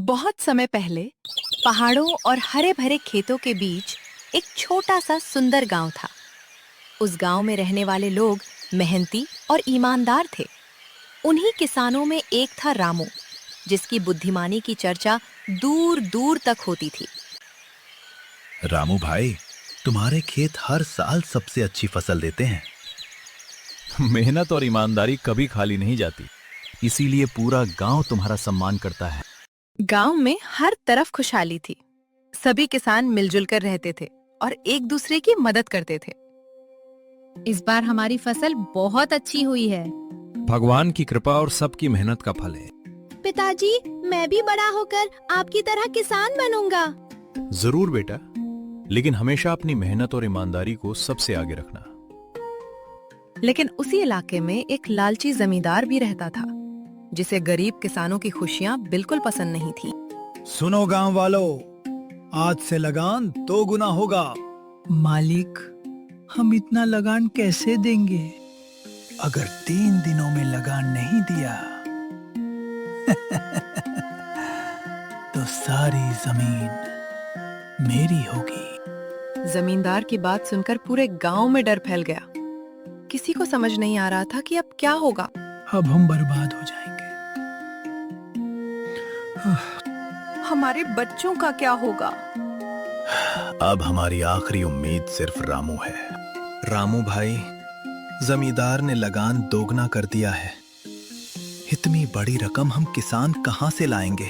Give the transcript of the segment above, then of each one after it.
बहुत समय पहले पहाड़ों और हरे भरे खेतों के बीच एक छोटा सा सुंदर गांव था। उस गांव में रहने वाले लोग मेहनती और ईमानदार थे। उन्हीं किसानों में एक था रामू, जिसकी बुद्धिमानी की चर्चा दूर दूर तक होती थी। रामू भाई, तुम्हारे खेत हर साल सबसे अच्छी फसल देते हैं। मेहनत और ईमानदारी कभी खाली नहीं जाती, इसीलिए पूरा गांव तुम्हारा सम्मान करता है। गांव में हर तरफ खुशहाली थी। सभी किसान मिलजुल कर रहते थे और एक दूसरे की मदद करते थे। इस बार हमारी फसल बहुत अच्छी हुई है। भगवान की कृपा और सबकी मेहनत का फल है। पिताजी, मैं भी बड़ा होकर आपकी तरह किसान बनूंगा। जरूर बेटा, लेकिन हमेशा अपनी मेहनत और ईमानदारी को सबसे आगे रखना। लेकिन उसी इलाके में एक लालची जमींदार भी रहता था, जिसे गरीब किसानों की खुशियां बिल्कुल पसंद नहीं थी। सुनो गांव वालों, आज से लगान 2 गुना होगा। मालिक, हम इतना लगान कैसे देंगे? अगर 3 दिनों में लगान नहीं दिया तो सारी जमीन मेरी होगी। जमींदार की बात सुनकर पूरे गांव में डर फैल गया। किसी को समझ नहीं आ रहा था कि अब क्या होगा। अब हम बर्बाद हो जाएंगे। हमारे बच्चों का क्या होगा? अब हमारी आखिरी उम्मीद सिर्फ रामू है। रामू भाई, जमींदार ने लगान दोगुना कर दिया है। इतनी बड़ी रकम हम किसान कहां से लाएंगे?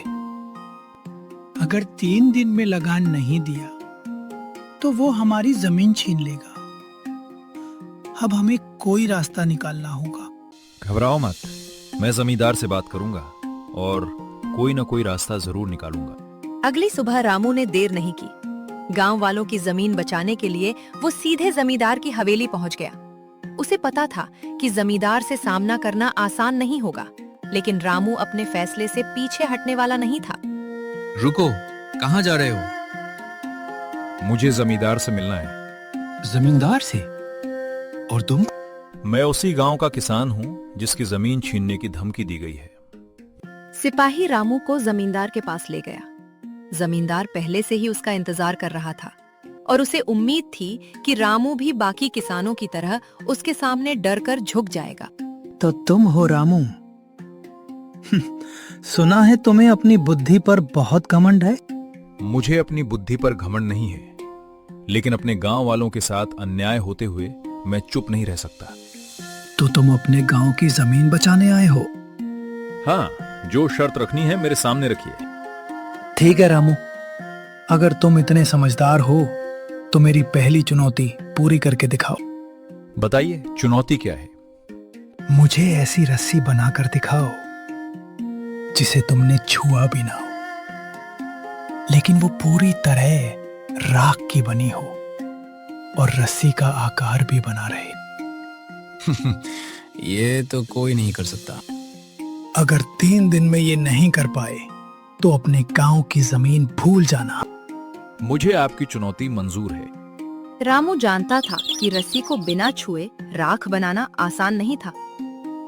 अगर 3 दिन में लगान नहीं दिया तो वो हमारी जमीन छीन लेगा। अब हमें कोई रास्ता निकालना होगा। घबराओ मत, मैं जमींदार से बात करूंगा और कोई ना कोई रास्ता जरूर निकालूंगा। अगली सुबह रामू ने देर नहीं की। गांव वालों की जमीन बचाने के लिए वो सीधे जमींदार की हवेली पहुंच गया। उसे पता था कि जमींदार से सामना करना आसान नहीं होगा, लेकिन रामू अपने फैसले से पीछे हटने वाला नहीं था। रुको, कहाँ जा रहे हो? मुझे जमींदार से मिलना है। जमींदार से? और तुम? मैं उसी गांव का किसान हूं जिसकी जमीन छीनने की धमकी दी गई है। सिपाही रामू को जमींदार के पास ले गया। जमींदार पहले से ही उसका इंतजार कर रहा था और उसे उम्मीद थी कि रामू भी बाकी किसानों की तरह उसके सामने डरकर झुक जाएगा। तो तुम हो रामू? सुना है तुम्हें अपनी बुद्धि पर बहुत घमंड है। मुझे अपनी बुद्धि पर घमंड नहीं है, लेकिन अपने गांव वालों के साथ अन्याय होते हुए मैं चुप नहीं रह सकता। तो तुम अपने गांव की जमीन बचाने आए हो? हाँ, जो शर्त रखनी है मेरे सामने रखिए। ठीक है रामू, अगर तुम इतने समझदार हो तो मेरी पहली चुनौती पूरी करके दिखाओ। बताइए, चुनौती क्या है? मुझे ऐसी रस्सी बनाकर दिखाओ जिसे तुमने छुआ भी ना हो, लेकिन वो पूरी तरह राख की बनी हो और रस्सी का आकार भी बना रहे। ये तो कोई नहीं कर सकता। अगर 3 दिन में ये नहीं कर पाए तो अपने गांव की जमीन भूल जाना। मुझे आपकी चुनौती मंजूर है। रामू जानता था कि रस्सी को बिना छुए राख बनाना आसान नहीं था,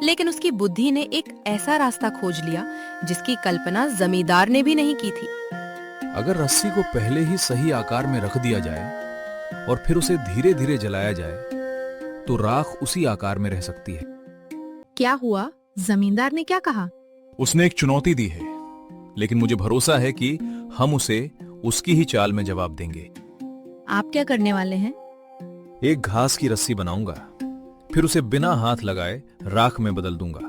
लेकिन उसकी बुद्धि ने एक ऐसा रास्ता खोज लिया जिसकी कल्पना जमींदार ने भी नहीं की थी। अगर रस्सी को पहले ही सही आकार में रख दिया जाए और फिर उसे धीरे धीरे जलाया जाए तो राख उसी आकार में रह सकती है। क्या हुआ? जमींदार ने क्या कहा? उसने एक चुनौती दी है, लेकिन मुझे भरोसा है कि हम उसे उसकी ही चाल में जवाब देंगे। आप क्या करने वाले हैं? एक घास की रस्सी बनाऊंगा, फिर उसे बिना हाथ लगाए राख में बदल दूंगा।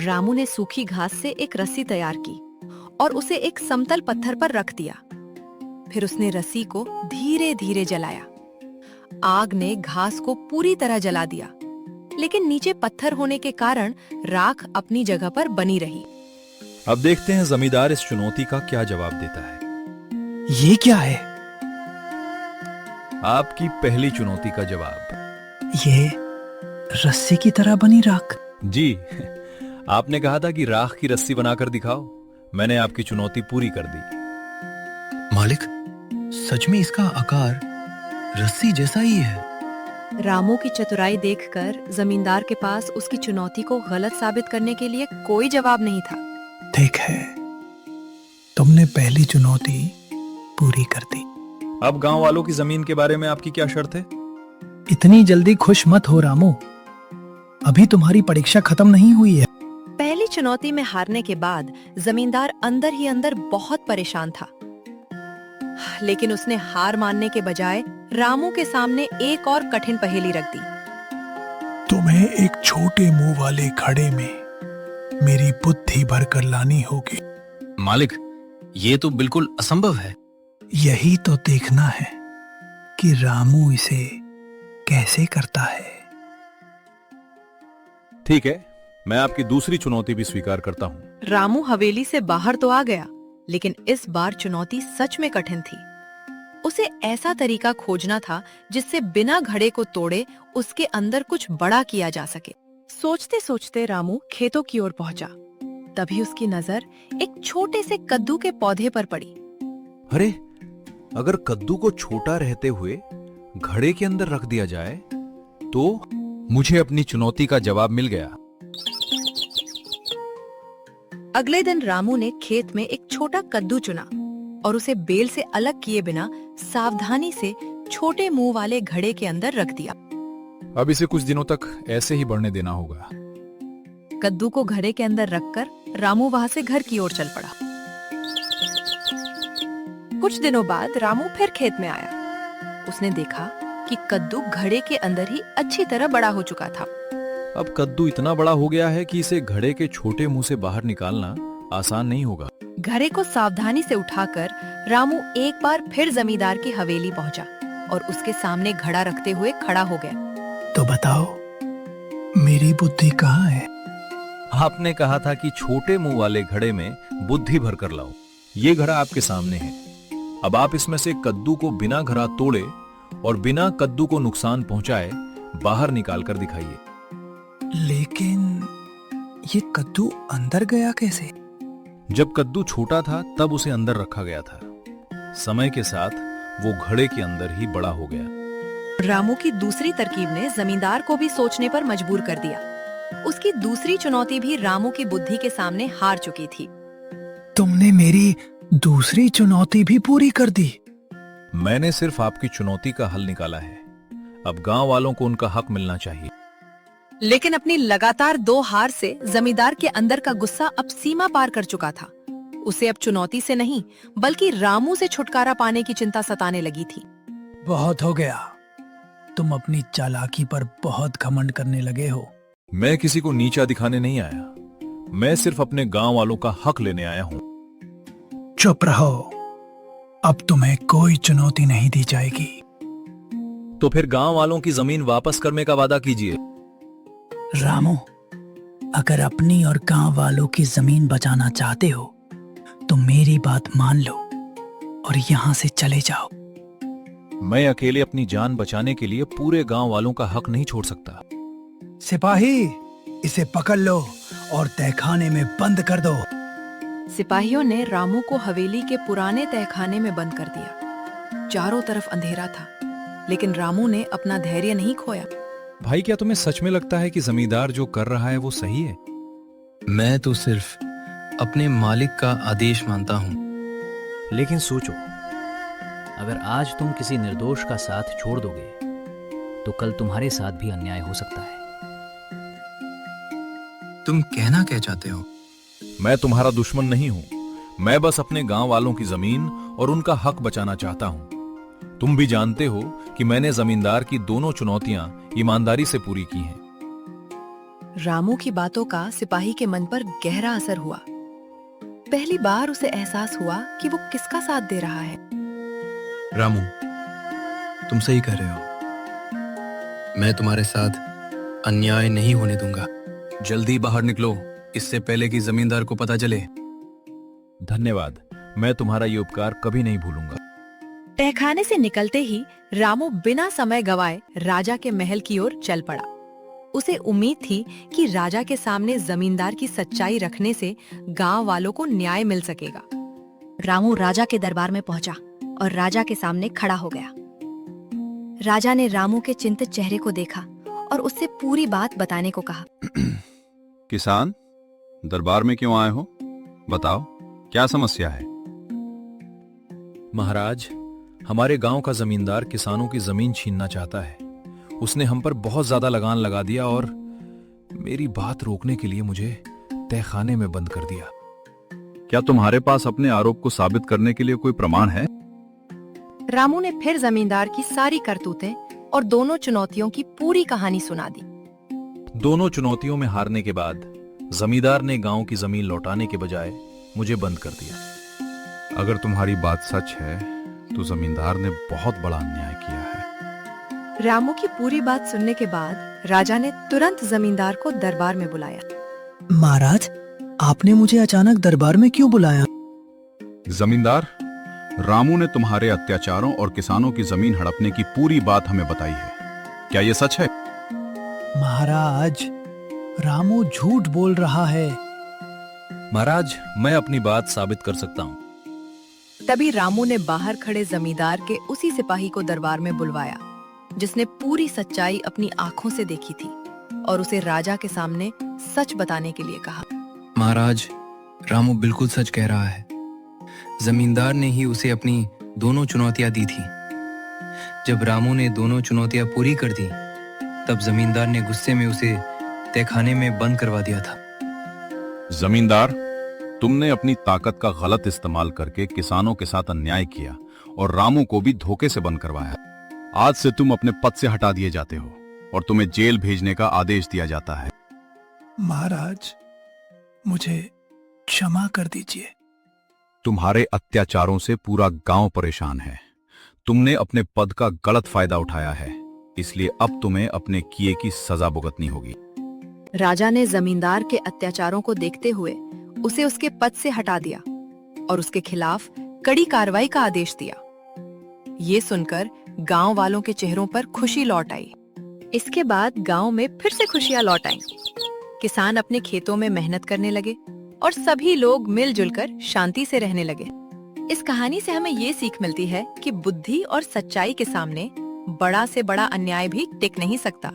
रामू ने सूखी घास से एक रस्सी तैयार की और उसे एक समतल पत्थर पर रख दिया। फिर उसने रस्सी को धीरे धीरे जलाया। आग ने घास को पूरी तरह जला दिया, लेकिन नीचे पत्थर होने के कारण राख अपनी जगह पर बनी रही। अब देखते हैं जमींदार इस चुनौती का क्या जवाब देता है। ये क्या है? आपकी पहली चुनौती का जवाब। ये रस्सी की तरह बनी राख। जी, आपने कहा था कि राख की रस्सी बनाकर दिखाओ। मैंने आपकी चुनौती पूरी कर दी। मालिक, सच में इसका आकार रस्सी जैसा ही है। रामू की चतुराई देखकर जमींदार के पास उसकी चुनौती को गलत साबित करने के लिए कोई जवाब नहीं था। ठीक है, तुमने पहली चुनौती पूरी कर दी। अब गांव वालों की जमीन के बारे में आपकी क्या शर्त है? इतनी जल्दी खुश मत हो रामू, अभी तुम्हारी परीक्षा खत्म नहीं हुई है। पहली चुनौती में हारने के बाद जमींदार अंदर ही अंदर बहुत परेशान था, लेकिन उसने हार मानने के बजाय रामू के सामने एक और कठिन पहेली रख दी। तुम्हें एक छोटे मुंह वाले घड़े में मेरी बुद्धि भरकर लानी होगी। मालिक, ये तो बिल्कुल असंभव है। यही तो देखना है कि रामू इसे कैसे करता है। ठीक है, मैं आपकी दूसरी चुनौती भी स्वीकार करता हूँ। रामू हवेली से बाहर तो आ गया, लेकिन इस बार चुनौती सच में कठिन थी। उसे ऐसा तरीका खोजना था जिससे बिना घड़े को तोड़े उसके अंदर कुछ बड़ा किया जा सके। सोचते सोचते रामू खेतों की ओर पहुंचा। तभी उसकी नजर एक छोटे से कद्दू के पौधे पर पड़ी। अरे, अगर कद्दू को छोटा रहते हुए घड़े के अंदर रख दिया जाए तो मुझे अपनी चुनौती का जवाब मिल गया। अगले दिन रामू ने खेत में एक छोटा कद्दू चुना और उसे बेल से अलग किए बिना सावधानी से छोटे मुंह वाले घड़े के अंदर रख दिया। अब इसे कुछ दिनों तक ऐसे ही बढ़ने देना होगा। कद्दू को घड़े के अंदर रखकर रामू वहां से घर की ओर चल पड़ा। कुछ दिनों बाद रामू फिर खेत में आया। उसने देखा कि कद्दू घड़े के अंदर ही अच्छी तरह बड़ा हो चुका था। अब कद्दू इतना बड़ा हो गया है कि इसे घड़े के छोटे मुंह से बाहर निकालना आसान नहीं होगा। घड़े को सावधानी से उठाकर रामू एक बार फिर जमींदार की हवेली पहुंचा और उसके सामने घड़ा रखते हुए खड़ा हो गया। तो बताओ, मेरी बुद्धि कहाँ है? आपने कहा था कि छोटे मुंह वाले घड़े में बुद्धि भर कर लाओ। ये घड़ा आपके सामने है। अब आप इसमें से कद्दू को बिना घड़ा तोड़े और बिना कद्दू को नुकसान पहुंचाए बाहर निकाल कर दिखाइए। लेकिन ये कद्दू अंदर गया कैसे? जब कद्दू छोटा था तब उसे अंदर रखा गया था। समय के साथ वो घड़े के अंदर ही बड़ा हो गया। रामू की दूसरी तरकीब ने जमींदार को भी सोचने पर मजबूर कर दिया। उसकी दूसरी चुनौती भी रामू की बुद्धि के सामने हार चुकी थी। तुमने मेरी दूसरी चुनौती भी पूरी कर दी। मैंने सिर्फ आपकी चुनौती का हल निकाला है। अब गांव वालों को उनका हक मिलना चाहिए। लेकिन अपनी लगातार 2 हार से जमींदार के अंदर का गुस्सा अब सीमा पार कर चुका था। उसे अब चुनौती से नहीं बल्कि रामू से छुटकारा पाने की चिंता सताने लगी थी। बहुत हो गया, तुम अपनी चालाकी पर बहुत घमंड करने लगे हो। मैं किसी को नीचा दिखाने नहीं आया, मैं सिर्फ अपने गांव वालों का हक लेने आया हूं। चुप रहो, अब तुम्हें कोई चुनौती नहीं दी जाएगी। तो फिर गांव वालों की जमीन वापस करने का वादा कीजिए। रामू, अगर अपनी और गांव वालों की जमीन बचाना चाहते हो तो मेरी बात मान लो और यहां से चले जाओ। मैं अकेले अपनी जान बचाने के लिए पूरे गांव वालों का हक नहीं छोड़ सकता। सिपाही, इसे पकड़ लो और तहखाने में बंद कर दो। सिपाहियों ने रामू को हवेली के पुराने तहखाने में बंद कर दिया। चारों तरफ अंधेरा था, लेकिन रामू ने अपना धैर्य नहीं खोया। भाई, क्या तुम्हें सच में लगता है कि जमींदार जो कर रहा है वो सही है? मैं तो सिर्फ अपने मालिक का आदेश मानता हूँ। लेकिन सोचो, अगर आज तुम किसी निर्दोष का साथ छोड़ दोगे तो कल तुम्हारे साथ भी अन्याय हो सकता है। तुम कहना क्या चाहते हो? मैं तुम्हारा दुश्मन नहीं हूं। मैं बस अपने गांव वालों की जमीन और उनका हक बचाना चाहता हूं। तुम भी जानते हो कि मैंने जमींदार की दोनों चुनौतियां ईमानदारी से पूरी की हैं। रामू की बातों का सिपाही के मन पर गहरा असर हुआ। पहली बार उसे एहसास हुआ कि वो किसका साथ दे रहा है। रामू, तुम सही कह रहे हो। मैं तुम्हारे साथ अन्याय नहीं होने दूंगा। जल्दी बाहर निकलो, इससे पहले कि जमींदार को पता चले। धन्यवाद, मैं तुम्हारा ये उपकार कभी नहीं भूलूंगा। तहखाने से निकलते ही रामू बिना समय गवाए राजा के महल की ओर चल पड़ा। उसे उम्मीद थी कि राजा के सामने जमींदार की सच्चाई रखने से गांव वालों को न्याय मिल सकेगा। रामू राजा के दरबार में पहुंचा और राजा के सामने खड़ा हो गया। राजा ने रामू के चिंतित चेहरे को देखा और उससे पूरी बात बताने को कहा। किसान, दरबार में क्यों आए हो? बताओ, क्या समस्या है? महाराज, हमारे गांव का जमींदार किसानों की जमीन छीनना चाहता है। उसने हम पर बहुत ज्यादा लगान लगा दिया और मेरी बात रोकने के लिए मुझे तहखाने में बंद कर दिया। क्या तुम्हारे पास अपने आरोप को साबित करने के लिए कोई प्रमाण है? रामू ने फिर जमींदार की सारी करतूतें और दोनों चुनौतियों की पूरी कहानी सुना दी। दोनों चुनौतियों में हारने के बाद जमींदार ने गांव की जमीन लौटाने के बजाय मुझे बंद कर दिया। अगर तुम्हारी बात सच है तो जमींदार ने बहुत बड़ा अन्याय किया है। रामू की पूरी बात सुनने के बाद राजा ने तुरंत जमींदार को दरबार में बुलाया। महाराज, आपने मुझे अचानक दरबार में क्यों बुलाया? जमींदार, रामू ने तुम्हारे अत्याचारों और किसानों की जमीन हड़पने की पूरी बात हमें बताई है। क्या ये सच है? महाराज, रामू झूठ बोल रहा है। महाराज, मैं अपनी बात साबित कर सकता हूँ। तभी रामू ने बाहर खड़े जमींदार के उसी सिपाही को दरबार में बुलवाया जिसने पूरी सच्चाई अपनी आंखों से देखी थी और उसे राजा के सामने सच बताने के लिए कहा। महाराज, रामू बिल्कुल सच कह रहा है। जमींदार ने ही उसे अपनी दोनों चुनौतियां दी थी। जब रामू ने दोनों चुनौतियां पूरी कर दी, तब जमींदार ने गुस्से में उसे तहखाने में बंद करवा दिया था। जमींदार, तुमने अपनी ताकत का गलत इस्तेमाल करके किसानों के साथ अन्याय किया और रामू को भी धोखे से बंद करवाया। आज से तुम अपने पद से हटा दिए जाते हो और तुम्हें जेल भेजने का आदेश दिया जाता है। महाराज, मुझे क्षमा कर दीजिए। तुम्हारे अत्याचारों से पूरा गांव परेशान है। तुमने अपने पद का गलत फायदा उठाया है, इसलिए अब तुम्हें अपने किए की सजा भुगतनी होगी। राजा ने जमींदार के अत्याचारों को देखते हुए उसे उसके पद से हटा दिया और उसके खिलाफ कड़ी कार्रवाई का आदेश दिया। ये सुनकर गांव वालों के चेहरों पर खुशी लौट आई। इसके बाद गांव में फिर से खुशियां लौट आईं। किसान अपने खेतों में मेहनत करने लगे और सभी लोग मिलजुल कर शांति से रहने लगे। इस कहानी से हमें ये सीख मिलती है कि बुद्धि और सच्चाई के सामने बड़ा से बड़ा अन्याय भी टिक नहीं सकता।